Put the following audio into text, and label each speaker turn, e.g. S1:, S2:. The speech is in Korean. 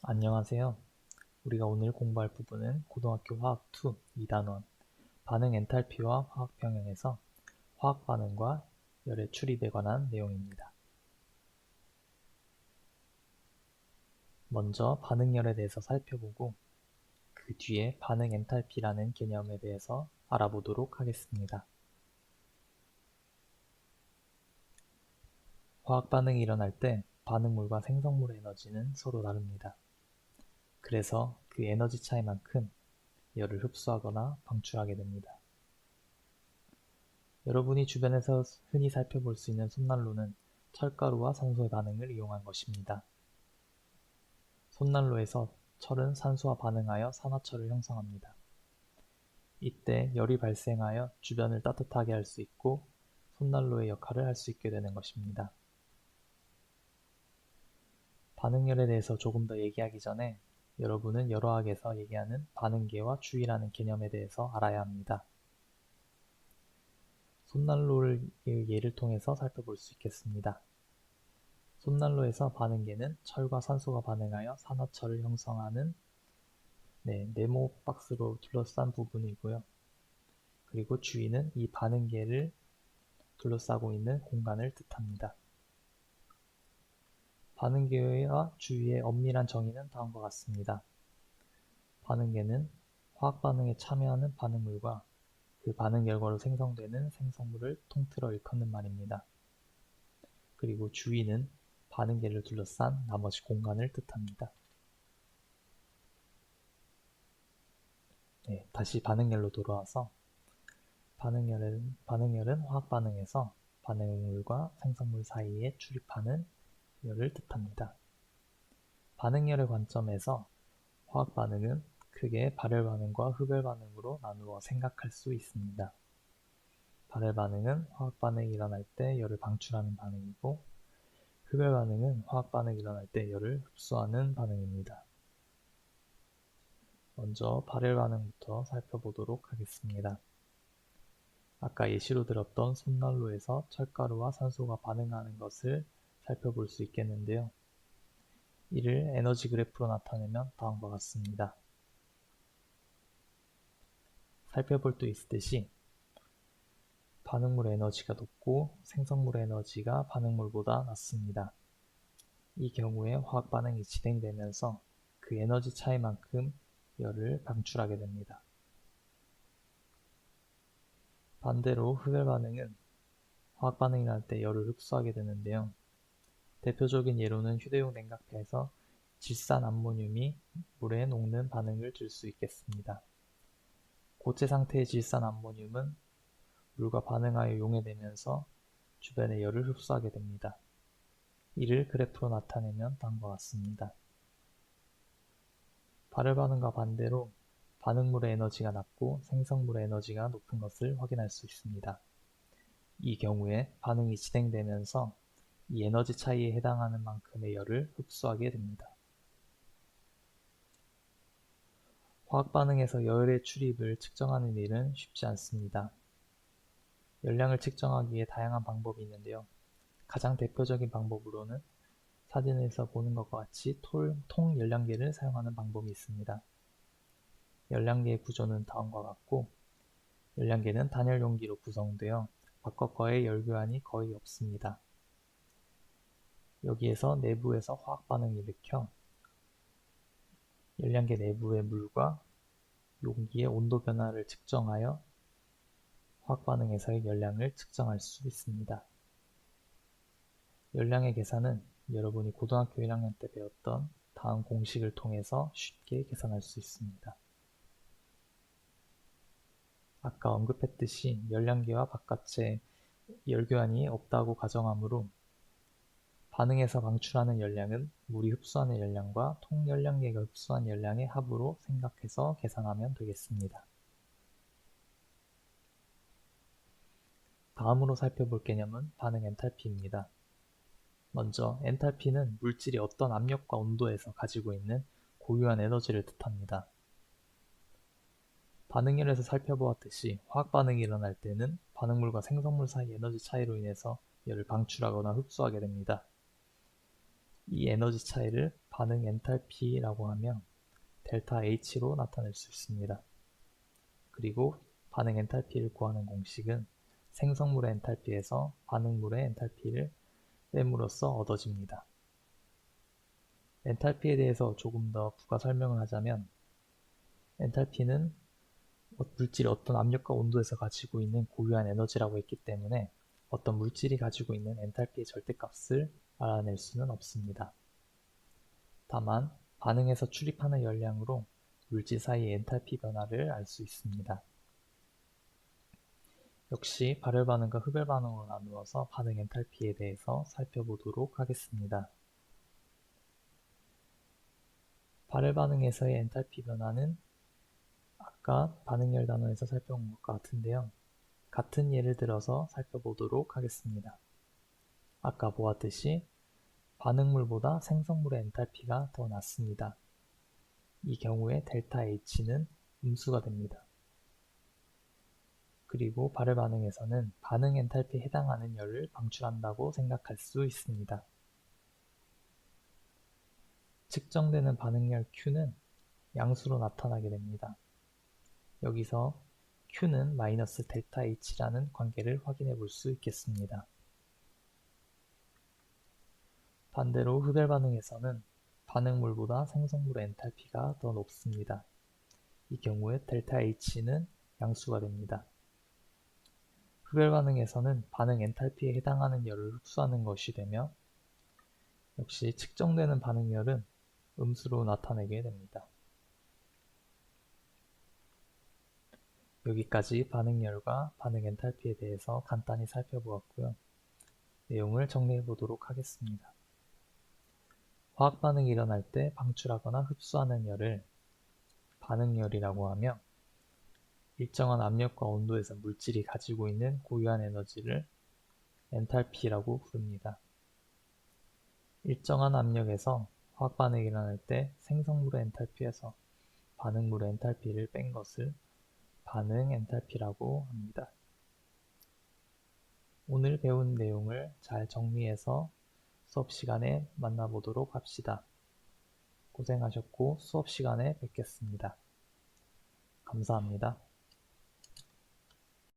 S1: 안녕하세요. 우리가 오늘 공부할 부분은 고등학교 화학 2 2단원 반응 엔탈피와 화학 평형에서 화학 반응과 열의 출입에 관한 내용입니다. 먼저 반응열에 대해서 살펴보고 그 뒤에 반응 엔탈피라는 개념에 대해서 알아보도록 하겠습니다. 화학 반응이 일어날 때 반응물과 생성물의 에너지는 서로 다릅니다. 그래서 그 에너지 차이만큼 열을 흡수하거나 방출하게 됩니다. 여러분이 주변에서 흔히 살펴볼 수 있는 손난로는 철가루와 산소의 반응을 이용한 것입니다. 손난로에서 철은 산소와 반응하여 산화철을 형성합니다. 이때 열이 발생하여 주변을 따뜻하게 할 수 있고 손난로의 역할을 할 수 있게 되는 것입니다. 반응열에 대해서 조금 더 얘기하기 전에 여러분은 여러 학에서 얘기하는 반응계와 주의라는 개념에 대해서 알아야 합니다. 손난로를 예를 통해서 살펴볼 수 있겠습니다. 손난로에서 반응계는 철과 산소가 반응하여 산화철을 형성하는 네모 박스로 둘러싼 부분이고요. 그리고 주위는 이 반응계를 둘러싸고 있는 공간을 뜻합니다. 반응계와 주위의 엄밀한 정의는 다음과 같습니다. 반응계는 화학 반응에 참여하는 반응물과 그 반응 결과로 생성되는 생성물을 통틀어 일컫는 말입니다. 그리고 주위는 반응계를 둘러싼 나머지 공간을 뜻합니다. 다시 반응열로 돌아와서 반응열은 화학 반응에서 반응물과 생성물 사이에 출입하는 열을 뜻합니다. 반응열의 관점에서 화학 반응은 크게 발열 반응과 흡열 반응으로 나누어 생각할 수 있습니다. 발열 반응은 화학 반응이 일어날 때 열을 방출하는 반응이고, 흡열 반응은 화학 반응이 일어날 때 열을 흡수하는 반응입니다. 먼저 발열 반응부터 살펴보도록 하겠습니다. 아까 예시로 들었던 손난로에서 철가루와 산소가 반응하는 것을 살펴볼 수 있겠는데요. 이를 에너지 그래프로 나타내면 다음과 같습니다. 살펴볼 수 있듯이 반응물의 에너지가 높고 생성물의 에너지가 반응물보다 낮습니다. 이 경우에 화학 반응이 진행되면서 그 에너지 차이만큼 열을 방출하게 됩니다. 반대로 흡열 반응은 화학 반응이 날 때 열을 흡수하게 되는데요. 대표적인 예로는 휴대용 냉각패에서 질산 암모늄이 물에 녹는 반응을 들 수 있겠습니다. 고체 상태의 질산 암모늄은 물과 반응하여 용해되면서 주변의 열을 흡수하게 됩니다. 이를 그래프로 나타내면 다음과 같습니다. 발열 반응과 반대로 반응물의 에너지가 낮고 생성물의 에너지가 높은 것을 확인할 수 있습니다. 이 경우에 반응이 진행되면서 이 에너지 차이에 해당하는 만큼의 열을 흡수하게 됩니다. 화학 반응에서 열의 출입을 측정하는 일은 쉽지 않습니다. 열량을 측정하기 위해 다양한 방법이 있는데요. 가장 대표적인 방법으로는 사진에서 보는 것과 같이 통열량계를 사용하는 방법이 있습니다. 열량계의 구조는 다음과 같고, 열량계는 단열 용기로 구성되어 바깥과의 열교환이 거의 없습니다. 여기에서 내부에서 화학 반응을 일으켜 열량계 내부의 물과 용기의 온도 변화를 측정하여 화학 반응에서의 열량을 측정할 수 있습니다. 열량의 계산은 여러분이 고등학교 1학년 때 배웠던 다음 공식을 통해서 쉽게 계산할 수 있습니다. 아까 언급했듯이 열량계와 바깥에 열교환이 없다고 가정하므로 반응에서 방출하는 열량은 물이 흡수하는 열량과 통열량계가 흡수한 열량의 합으로 생각해서 계산하면 되겠습니다. 다음으로 살펴볼 개념은 반응 엔탈피입니다. 먼저 엔탈피는 물질이 어떤 압력과 온도에서 가지고 있는 고유한 에너지를 뜻합니다. 반응열에서 살펴보았듯이 화학 반응이 일어날 때는 반응물과 생성물 사이 에너지 차이로 인해서 열을 방출하거나 흡수하게 됩니다. 이 에너지 차이를 반응 엔탈피라고 하며 델타 H로 나타낼 수 있습니다. 그리고 반응 엔탈피를 구하는 공식은 생성물의 엔탈피에서 반응물의 엔탈피를 뺀으로써 얻어집니다. 엔탈피에 대해서 조금 더 부가 설명을 하자면 엔탈피는 물질이 어떤 압력과 온도에서 가지고 있는 고유한 에너지라고 했기 때문에 어떤 물질이 가지고 있는 엔탈피의 절대값을 알아낼 수는 없습니다. 다만 반응에서 출입하는 열량으로 물질 사이의 엔탈피 변화를 알 수 있습니다. 역시 발열 반응과 흡열 반응으로 나누어서 반응 엔탈피에 대해서 살펴보도록 하겠습니다. 발열 반응에서의 엔탈피 변화는 아까 반응열 단원에서 살펴본 것과 같은데요. 같은 예를 들어서 살펴보도록 하겠습니다. 아까 보았듯이 반응물보다 생성물의 엔탈피가 더 낮습니다. 이 경우에 델타 H는 음수가 됩니다. 그리고 발열 반응에서는 반응 엔탈피에 해당하는 열을 방출한다고 생각할 수 있습니다. 측정되는 반응열 Q는 양수로 나타나게 됩니다. 여기서 Q는 마이너스 델타 H라는 관계를 확인해 볼 수 있겠습니다. 반대로 흡열 반응에서는 반응물보다 생성물의 엔탈피가 더 높습니다. 이 경우에 델타 H는 양수가 됩니다. 흡열 반응에서는 반응 엔탈피에 해당하는 열을 흡수하는 것이 되며 역시 측정되는 반응열은 음수로 나타내게 됩니다. 여기까지 반응열과 반응 엔탈피에 대해서 간단히 살펴보았고요. 내용을 정리해 보도록 하겠습니다. 화학 반응이 일어날 때 방출하거나 흡수하는 열을 반응열이라고 하며 일정한 압력과 온도에서 물질이 가지고 있는 고유한 에너지를 엔탈피라고 부릅니다. 일정한 압력에서 화학 반응이 일어날 때 생성물의 엔탈피에서 반응물의 엔탈피를 뺀 것을 반응 엔탈피라고 합니다. 오늘 배운 내용을 잘 정리해서 수업 시간에 만나보도록 합시다. 고생하셨고 수업 시간에 뵙겠습니다. 감사합니다.